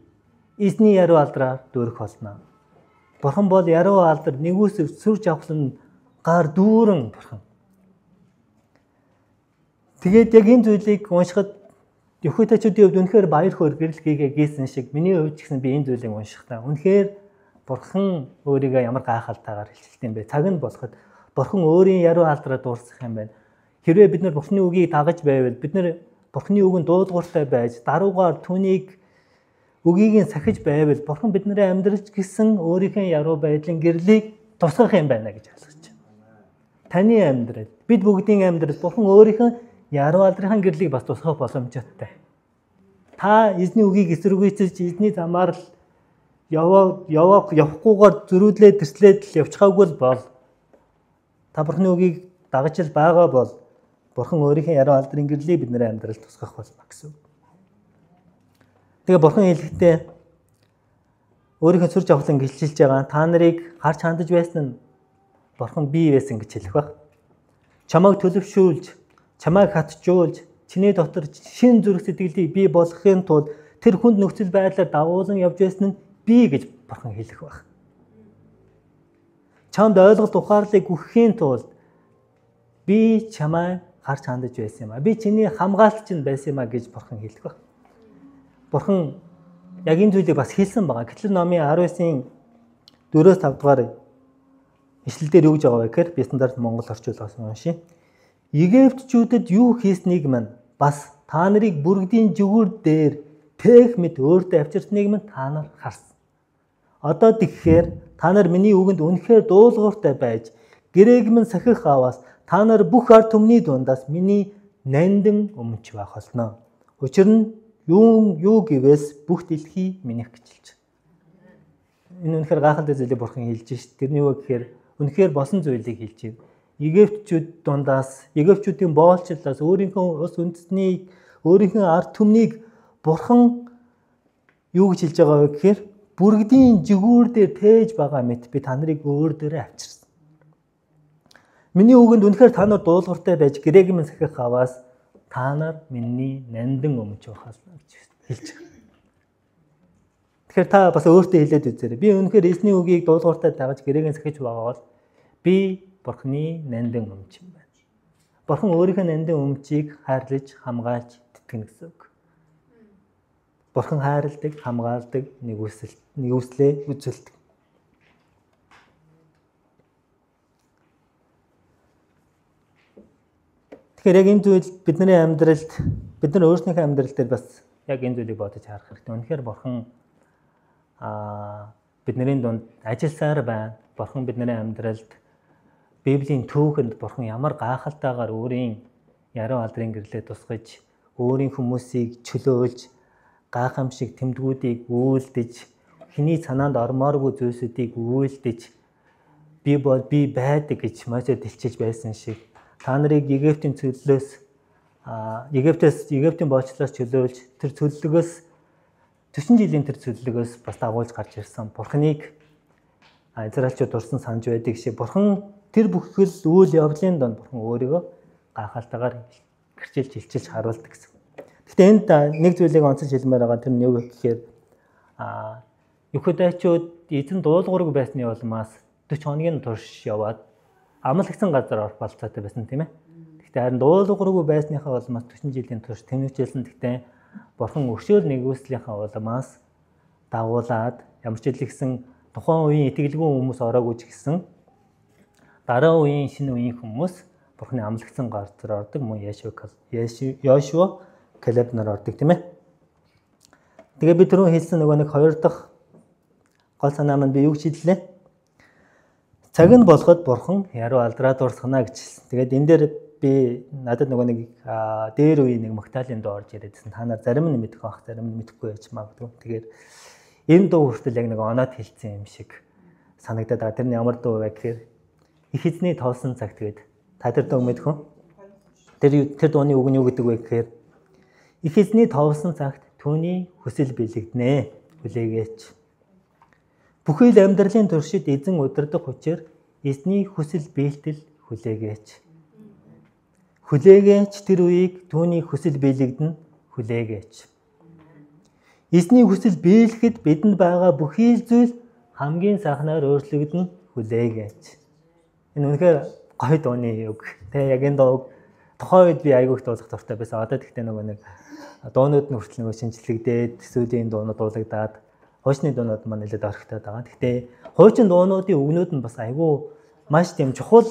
эзний яруу алдраар дүүрэх болно. Бурхан бол яруу алдар, нэгүсэр, сүр жавхлан гар дүүрэн Бурхан. Тэгээд яг энэ зүйлийг уншихад Юхудачуудын хувьд үнэхээр баяр хөөр гэрэл гээгээ гээсэн шиг миний хувьд ч гэсэн би энэ зүйлийг уншихдаа үнэхээр Бурхан өөрийгөө ямар гайхалтайгаар хэлэлт юм бэ? Цаг нь болоход Бурхан өөрийн яруу алдраа дуурсах юм байна. Хэрвээ бид нар Бурханы үгийг дагаж байвал бид нар Бурханы үгэнд дуудууртай байж даруугаар түүнийг үгийг нь сахиж байвал Бурхан бидний амьдралч гэсэн өөрийнхөө яруу байдлын гэрлийг тусгах юм байна гэж ойлгож байна. Таны амьдрал, бид бүгдийн амьдрал Бурхан өөрийнхөө яруу алдрын гэрлийг бас тусгах боломжтой. Та эзний үгийг эсэргүүцэж эзний замаар л явахгүйгээр зөрүүлээд тэрслээд л явчихаагүй бол та Бурханы үгийг дагаж л байгаа бол Бурхан өөрийнхөө яруу алдрын гэрлийг бидний амьдралд тусгах болно гэсэн үг. Тэгээ Бурхан хэлэхдээ өөрийнхөө сүр жавхлан гилчилж байгаа та нарыг харж хандаж байсан нь Бурхан бий байсан гэж хэлэх баг. Чамайг төлөвшүүлж, чамайг хатжуулж, чиний дотор шин зүрх сэтгэлийг бий болгохын тулд тэр хүнд нөхцөл байдлаар дагуулan явж байсан нь би гэж Бурхан хэлэх баг. Чамд ойлголт ухаарлыг өгөхийн тулд би чамайг харж хандаж байсан юм а. Би чиний хамгаалч нь байсан юм а гэж Бурхан хэлэх баг. Бурхан яг энэ зүйлийг бас хэлсэн байгаа. Гэтэл номын 19-ийн 4-5 дугаар ишлэлдэр юу гэж байгаа вэ гэхээр би стандарт Монгол орчуулгаас уншия. Египтчүүдэд юу хийснийг мань бас та нарыг бүргэдийн жигүүр дээр тээх мэд өөртөө авчирсныг мань та нар харсан. Одоо тэгэхээр та нар миний үгэнд үнэхээр дуулууртай байж гэрээг мань сахих аваас та нар бүх ард түмний дундаас миний нандин өмч байх болно. Учир нь юу гэвээс бүх дэлхий минийх гэж хэлж байна. Энэ үнэхээр гайхалтай зүйлийг Бурхан хэлж шít. Тэрний юу гэхээр үнэхээр босон зүйлийг хэлж байна. Египтчүүд дундаас, египтчүүдийн боолчлаас өөрийнхөө ус үндэснийг, өөрийнхөө ард түмнийг Бурхан юу гэж хэлж байгаа вэ гэхээр бүргэдийн жигүүр дээр тээж байгаа мэт би та нарыг өөр дээрээ авчирсан. Миний үгэнд үнэхээр та нар дуулууртай байж гэрээг минь сахих аваас та нар миний нандин өмч байхаас гэж хэлж байгаа. Тэгэхээр та бас өөртөө хэлээд үзээрэй. Би үнэхээр эзний үгийг дуулууртай дагаж гэрээг сахиж байгаа бол би Бурханы нандин өмч юм байна. Бурхан өөрийнхөө нандин өмчийг хайрлаж, хамгаалж тэтгэнэ гэсэн үг. Бурхан хайрладаг, хамгаалдаг, нэгүслээ үзүүлдэг. Тэгэхээр яг энэ зүйл бидний амьдралд, бид нар өөрсдийнхөө амьдрал дээр бас яг энэ зүйлийг бодож харах хэрэгтэй. Үнэхээр Бурхан бидний дунд ажилласаар байна. Бурхан бидний амьдралд Библийн түүхэнд Бурхан ямар гайхалтайгаар өөрийн яруу алдрын гэрлээ тусгаж, өөрийн хүмүүсийг чөлөөлж, гайхамшиг тэмдгүүдийг үйлдэж, хэний санаанд ормооргүй зүйлсүүдийг үйлдэж, би байдаг гэж Мосед хэлчихэж байсан шиг та нарыг Египтийн боолчлоос чөлөөлж, тэр цөллөгөөс 40 жилийн тэр цөллөгөөс бас дагуулж гарч ирсэн Бурханыг Израильчууд дурсан санаж байдаг шиг Бурхан тэр бүхэл үйл явдлын донд Бурхан өөрийгөө гайхалтайгаар гэрчилж хилчилж харуулдаг гэсэн. Гэхдээ энд нэг зүйлийг онцолж хэлмээр байгаа тэр нь юу гэхээр Юхудайчууд эзэн дуулуург байсны улмаас 40 хоногийн турш яваад амлагдсан газар орох болцоотой байсан тийм ээ. Гэхдээ харин дуулуургүй байсныхаа улмаас 40 жилийн турш тэнэгчилсэн. Гэхдээ Бурхан өршөөл нэгүслийнхаа улмаас дагуулад ямар ч хэлсэн тухайн үеийн итгэлгүй хүмүүс ороогүй ч гэсэн дараа үеийн шинэ үеийн хүмүүс Бурханы амлагдсан газар ордог, мөн Йошуа, Калеб нар ордог тийм ээ. Тэгээ би түрүү хэлсэн нэг хоёр дахь гол санаа маань би юу гэж хэллээ? Цаг нь болоход Бурхан яруу алдраа дуурсгана гэж хэлсэн. Тэгээд энэ дээр би надад нэг дээр үеийн нэг магтаалын дуу орж ирээдсэн. Та нар зарим нь мэдэх байх, зарим нь мэдэхгүй байж магадгүй. Тэгээд энэ дуу хүртэл яг нэг оноод хэлсэн юм шиг санагдаад байгаа. Тэр нь ямар дуу вэ гэхээр их эзний тоосон цаг тэгээд та тэр дуу мэдэх үү? Тэр дууны үг нь юу гэдэг вэ гэхээр их эзний тоосон цагт түүний хүсэл биелэгдэнэ. Хүлээгээч. Бүхэл амьдралын туршид эзэн удирдах учир эзний хүсэл биелтэл хүлээгээч. Хүлээгээч тэр үеийг түүний хүсэл биелэгдэн хүлээгээч. Эзний хүсэл биелэхэд бидэнд байгаа бүхий л зүйл хамгийн сайхнаар өөрчлөгдөн хүлээгээч. Энэ үнэхээр гоё дууны үг. Тэ яг энэ дууг тухайн үед би айгүйх дуулах дуртай байсан. Одоо тэгтээ нэг дуунууд нь хүртэл шинжлэгдээд сүүлийн дуунууд дуулагдаад хуучны дуунууд маань нэлээд орхитой байгаа. Гэхдээ хуучин дуунуудын үгнүүд нь бас айгүй маш тийм чухал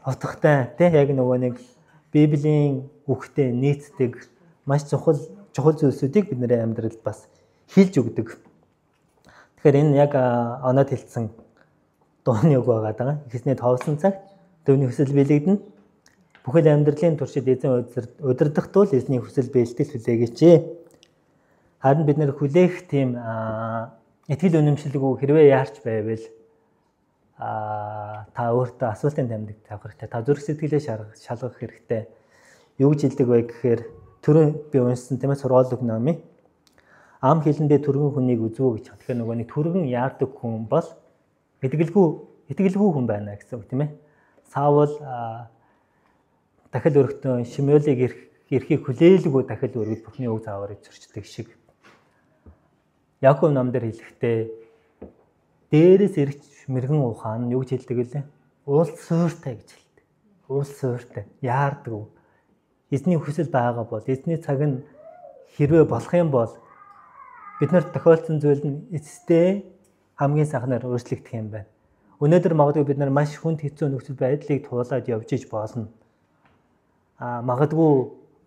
утгатай тий яг нөгөө нэг Библийн үгтэй нийцдэг маш чухал зүйлсүүдийг бидний амьдралд бас хилж өгдөг. Тэгэхээр энэ яг оноод хэлсэн дууны үг байгаа. Ихснээ товсон цагт төвний хүсэл биелэгдэнэ. Бүхэл амьдралын туршид эзэн удирдах тул эзний хүсэл биелтэл хүлээгээч. Харин бид нэр хүлээх тийм итгэл үнэмшилгүй хэрвээ яарч байвал та өөртөө асуултын тэмдэг тавих хэрэгтэй. Та зүрх сэтгэлээ шалгах хэрэгтэй. Юу гэж хэлдэг вэ гэхээр түрүүн би уншсан тийм ээ сургаалт номын ам хилэндээ түргэн хүнийг үзвөө гэж. Тэгэхээр нөгөө нэг түргэн яардаг хүн бол итгэлгүй хүн байна гэсэн үг тийм ээ. Саул дахил өргөтөн Шимеолыг эрхийг хүлээлгүй дахил өргөд Бурхны үг заавар зөрчдөг шиг. Яков ном дээр хэлэхдээ дээрээс ирж мэрэгэн ухаан юу гэж хэлдэг вэ? Уул сууртай гэж хэлдэг. Уул сууртай, яардаг. Эзний хүсэл байгаа бол эзний цаг нь хэрвээ болох юм бол биднэрт тохиолдсон зүйл нь эцэстээ хамгийн сайхнаар өөрчлөгдөх юм байна. Өнөөдөр магадгүй бид нар маш хүнд хэцүү нөхцөл байдлыг туулаад явж иж болно. Магадгүй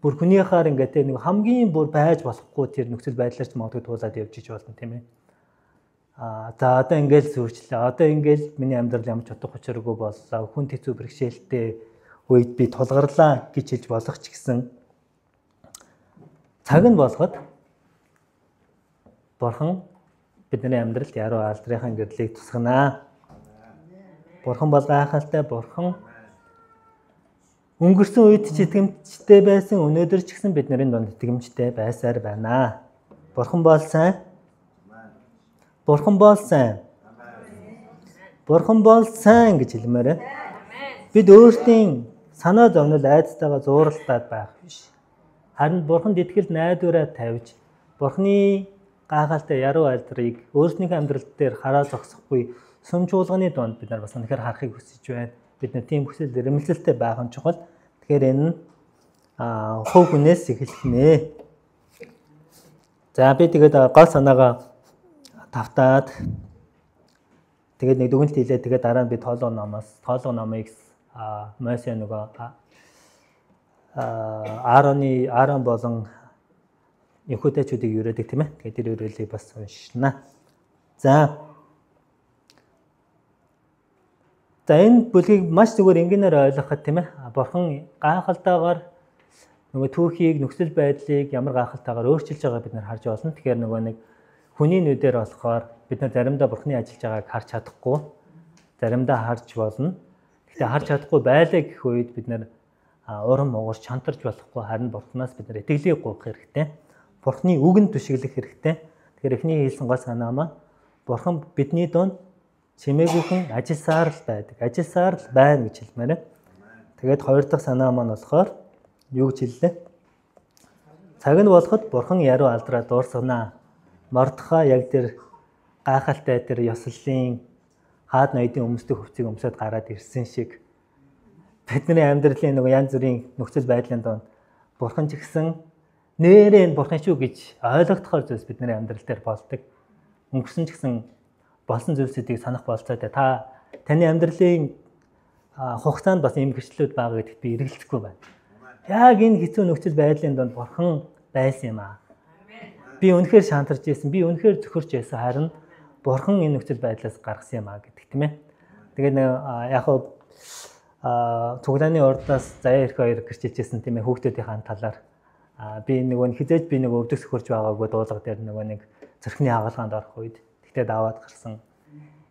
бүр хүнийхээр ингээд нэг хамгийн бүр байж болохгүй тэр нөхцөл байдлаар ч магадгүй туулаад явж иж болно тийм ээ. За одоо ингээд сүрчлээ. Одоо ингээд миний амьдрал ямар ч утга учиргүй боллоо. Хүнд хэцүү бэрхшээлтэй үед би тулгарлаа гэж хэлж болох ч гэсэн цаг нь болоход Бурхан бидний амьдралд яруу алдрынхаа гэрлийг тусгана. Бурхан бол гайхалтай Бурхан. Өнгөрсөн үед ч итгэмжтэй байсан, өнөөдөр ч гэсэн бидний дунд итгэмжтэй байсаар байна. Бурхан бол сайн. Бурхан бол сайн. Бурхан бол сайн гэж хэлмээрээ. Бид өөрсдийн санаа зовнил айдастайгаа зууралтаад байх биш. Харин Бурханд итгэл найдвараа тавьж, Бурханы гайхалтай яруу алдрыг өөрсдийнхээ амьдрал дээр хараа зогсохгүй сүм чуулганы донд бид нар бас үнэхээр харахыг хүсэж байна. Бид нар тийм хүсэл эрмэлзэлтэй байх нь чухал. Тэгэхээр энэ нь хувь хүнээс эхэлэх нэ. За би тэгээд гол санаагаа тавтаад тэгээд нэг дүгнэлт хийлээ. Тэгээд дараа нь би тоолоо номыг Мосе нөгөө Аарон болон Яхудэчүүдийг юрээдэг тийм ээ. Тэгээд тэр юрээлийг бас уншина. За энэ бүлгийг маш зүгээр энгийнээр ойлгоход тийм ээ. Бурхан гайхалтайгаар нөгөө түүхийг, нөхцөл байдлыг ямар гайхалтайгаар өөрчилж байгааг бид нар харж байна. Тэгэхээр нөгөө нэг хүний нүдээр болохоор бид нар заримдаа Бурханы ажиллаж байгааг харж чадахгүй, заримдаа харж болно. Гэхдээ харж чадахгүй байлаа гэх үед бид нар урам угаж чантарч болохгүй, харин Бурханаас бид нар итгэлийг гуйх хэрэгтэй. Бурханы үгэнд түшиглэх хэрэгтэй. Тэгэхээр эхний хэлсэн гол санаа маань Бурхан бидний дунд чимээгүйхэн ажилласаар л байдаг. Ажилласаар л байна гэж хэлмээр. Тэгээд хоёр дахь санаа маань болохоор юу гэж хэллээ? Цаг нь болоход Бурхан яруу алдраа дуурсгана. Мордохай яг тэр гайхалтай тэр ёслолын хаад ноёдын өмсдөг хувцсыг өмсөд гараад ирсэн шиг бидний амьдралын нөгөө янз бүрийн нөхцөл байдлын донд Бурхан ч гэсэн нэрээ энэ Бурхан шүү гэж ойлгохдохоор зүйлс бидний амьдрал дээр болдог. Өнгөрсөн ч гэсэн болсон зүйлсүүдийг санах болцоотой. Таны амьдралын хугацаанд бас ийм гэрчлэлүүд байгаа гэдэгт би эргэлзэхгүй байна. Яг энэ хэцүү нөхцөл байдлын донд Бурхан байсан юм аа. Би үнэхээр шантарч байсан, би үнэхээр зөвхөрч байсан, харин Бурхан энэ нөхцөл байдлаас гаргасан юм аа гэдэг тийм ээ. Тэгээд яг цуглааны урдаас заяа ирэх хоёр гэрчилжсэн тийм ээ хүүхдүүдийн талаар би нөгөө хизээж би нөгөө өвдөг сөхөрж байгаагүй дуулга дээр нөгөө нэг цэрхний хагалгаанд орох үед тэгтээ даваад гарсан.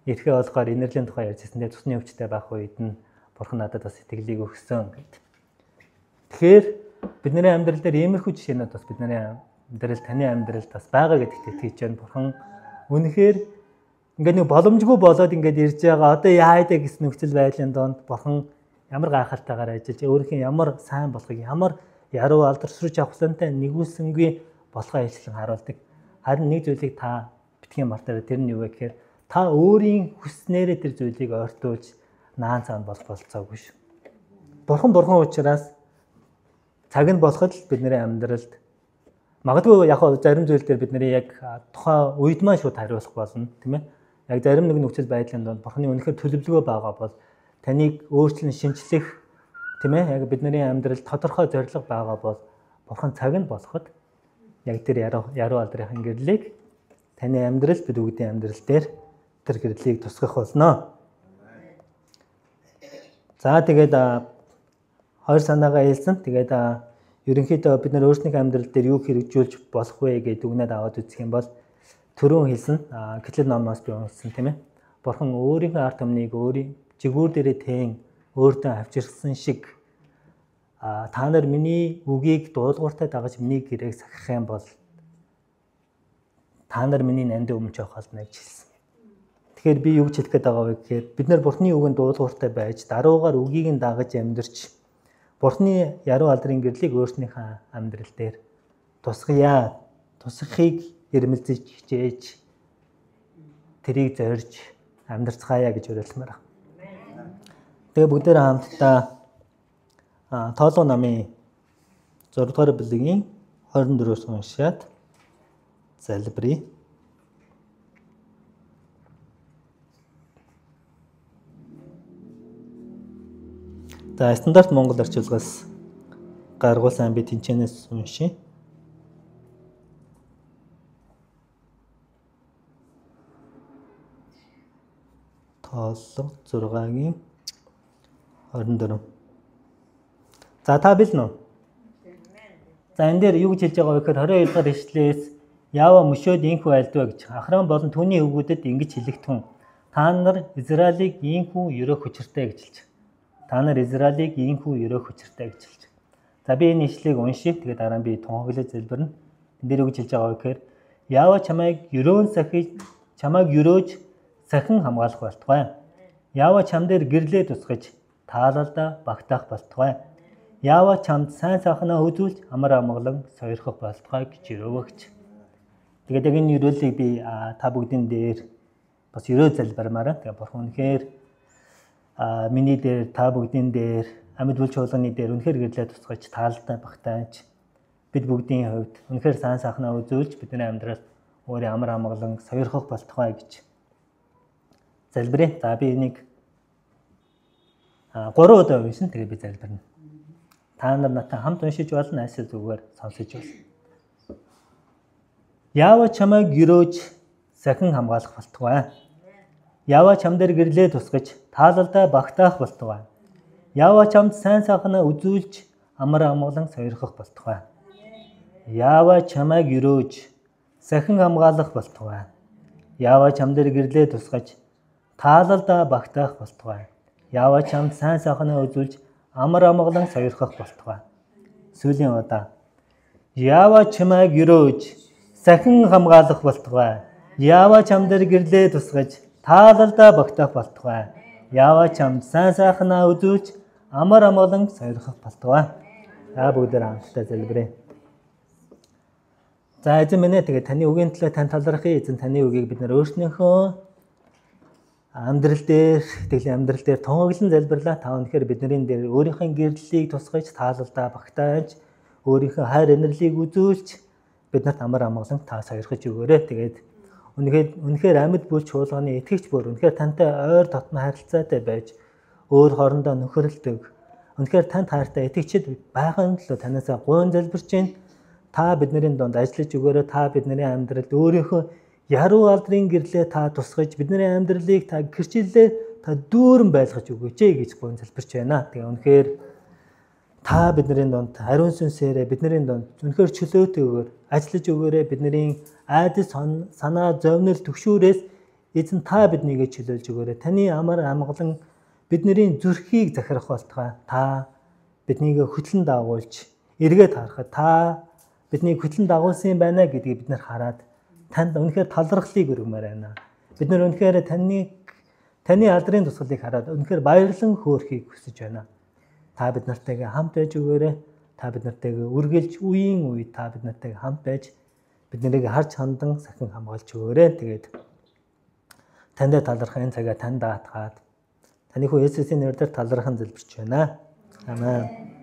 Ирэхээ болохоор инэрлийн тухай ярьжсэн тийм цусны өвчтэй байх үед нь Бурхан надад бас итгэлийг өгсөн гэдэг. Тэгэхээр бидний амьдрал дээр иймэрхүү жишээнүүд бас бидний амьдрал таны амьдралд бас байгаа гэдэгт итгэж байна. Бурхан үнэхээр ингээд нэг боломжгүй болоод ингээд ирж байгаа одоо яайдаа гэсэн нөхцөл байдлын донд Бурхан ямар гайхалтайгаар ажиллаж өөрийнхөө ямар сайн болохыг ямар яруу алдаршруулж авахлантай нэгүүлсэнгүй болохоо хэлсэн харуулдаг. Харин нэг зүйлийг та битгий мартаарай. Тэр нь юу вэ гэхээр та өөрийн хүснээрээ тэр зүйлийг ойртуулж наан цаана болох болцоогүй шүү. Бурхан ухраас цаг нь болоход л бидний амьдралд Магадгүй яг зарим зүйл дээр бидний яг тухайн үед маань шууд хариулах болно, тийм ээ. Яг зарим нэг нөхцөл байдлын донд Бурхны үнэхээр төлөвлөгөө байгаа бол таныг өөрчлөн шинчлэх, тийм ээ. Яг бидний амьдралд тодорхой зорилго байгаа бол Бурхан цаг нь болоход яг тэр яруу алдрын гэрлийг таны амьдрал бид бүгдийн амьдрал дээр тэр гэрлийг тусгах болно. За тэгээд хоёр санаагаа хэлсэн. Тэгээд ерөнхийдөө бид нар өөрсдийнхөө амьдрал дээр юу хэрэгжүүлж болох вэ гэдэг үгнээд аваад үзэх юм бол түрүүн хэлсэн Эхлэл номоос би уншсан, тийм ээ. Бурхан өөрийнхөө ард түмнийг өөрийн жигүүр дээрээ teen өөртөө авчирсан шиг та нар миний үгийг дуулууртай дагаж миний гэрээг сахих юм бол та нар миний нандин өмнө явах болно гэж хэлсэн. Тэгэхээр би юу гэж хэлэх гээд байгаа вэ гэхээр бид нар Бурхны үгэнд дуулууртай байж даруугаар үгийг нь дагаж амьдарч Бурхны яруу алдрын гэрлийг өөрснийхөө амьдрал дээр тусгая. Тусгахыг эрмэлзэж хичээж тэрийг зорж амьдрцгаая гэж уриалмаар байна. Тэгээ бүгдээр хамтдаа Тоолго намын 6 дугаар бүлгийн 24-өөс уншаад залбирая. За стандарт Монгол орчуулгаас гаргуулсан би тэнцэнээс уншия. Тоолго 6-гийн 24. За та бил нөө? За энэ дээр юу гэж хэлж байгаа вэ гэхээр 22 дахь ишлээс Яава мөшөөд инхүү айлдваа гэж Ахрам болон түүний хүүгүүдэд ингэж хэлэгтэн та нар Израилийг инхүү ерөөх хүчиртэй гэж хэлж. Та нар Израилийг инхүү ерөөх хүчиртэй гэж хэлж. За би энэ ишлэгийг уншия. Тэгээд дараа нь би тунхаглаж залбирна. Энд дээр юу гэж хэлж байгаа вэ гэхээр Яава чамайг ерөөж сахин хамгаалах болтугай. Яава чам дээр гэрлээ тусгаж таалалдаа багтаах болтугай. Яава чамд сайн сайхнаа үзүүлж амар амгалан сойрхох болтугай гэж өрөөгөө гэж. Тэгээд яг энэ өрөөлийг би та бүгдийн дээр бас өрөө залбирмаар. Тэгээд Бурхан үнэхээр миний дээр та бүгдийн дээр амьд бүл чуулганы дээр үнэхээр гэрлээ тусгаж таалалдаа багтааж бид бүгдийн хувьд үнэхээр сайн сайхнаа үзүүлж бидний амьдралд өөрийн амар амгалан сойрхох болтугай гэж залбирая. За би энийг 3 удаа уншин тэгээд би залбирна. Та нар надтай хамт уншиж болно, айсаа зүгээр сонсож болно. Яава чамайг ерөөж сахин хамгаалах болтугай. Яава чам дээр гэрлээ тусгаж таалалдаа багтаах болтугай. Яава чамд сайн сайхнаа үзүүлж амар амгалан сойрхох болтугай. Яава чамайг ерөөж сахин хамгаалах болтугай. Яава чам дээр гэрлээ тусгаж таалалдаа багтаах болтугай. Яава чамд сайн сайхнаа үзүүлж амар амгалан сойрхох болтугай. Сүүлийн удаа. Яава чамайг ерөөж сахин хамгаалах болтугай. Яава чам дээр гэрлээ тусгаж таалалдаа багтаах болтугай. Яава чамд сайн сайхнаа үзүүлж амар амгалан сойрхох болтугай. Бүгдээр хамтдаа залбирая. За эзэн минь тэгээд таны үгийн төлөө тань талархъя. Эзэн таны үгийг бид нар өөрснөөхөө амьдрал дээр, итгэлийн амьдрал дээр тунгаглан залбирлаа. Та өнөхөр бидний дээр өөрийнхөө гэрлэлийг тусгаж таалалдаа багтааж өөрийнхөө хайр инэрлийг үзүүлж биднэрт амар амгалан та сойрхож өгөөрэй. Тэгээд үнэхээр амьд бүл чуулганы итгэгч бүр үнэхээр тантай ойр дотно харилцаатай байж өөр хоорондоо нөхөрлөдөг. Үнэхээр танд хайртай итгэгчид байхын төлөө танаас гуйн залбирч байна. Та бидний донд ажиллаж өгөөрэй. Та бидний амьдралд өөрийнхөө яруу алдрын гэрлээ та тусгаж бидний амьдралыг та гэрчлэлээр та дүүрэн байлгаж өгөөч гэж гуйн залбирч байна. Тэгээ үнэхээр та бидний донд ариун сүнсээрээ бидний донд үнэхээр чөлөөтэйгээр ажиллаж өгөөрэй. Бидний айдас санаа зовнил төгшүүрээс эзэн та биднийг чөлөөлж өгөөрэй. Таны амар амгалан бидний зүрхийг захирах болтугай. Та биднийг хөтлөн дагуулж эргээд харахад та биднийг хөтлөн дагуулсан байна гэдгийг бид нар хараад танд үнэхээр талархлыг өргөмөр байна. Бид нар үнэхээр таны алдрын тусгалыг хараад үнэхээр баярлан хөөрхийг хүсэж байна. Та бид нартайгаа хамт байж өгөөрэй. Та бид нартайгаа үргэлж үеийн үе та бид нартайгаа хамт байж биднийг харж хандан сахин хамгаалж өгөөрэй. Тэгээд танд талархах энэ цагаа танд даатгаад таны хүү Есүсийн нэрээр талархан залбирч байна. Амен.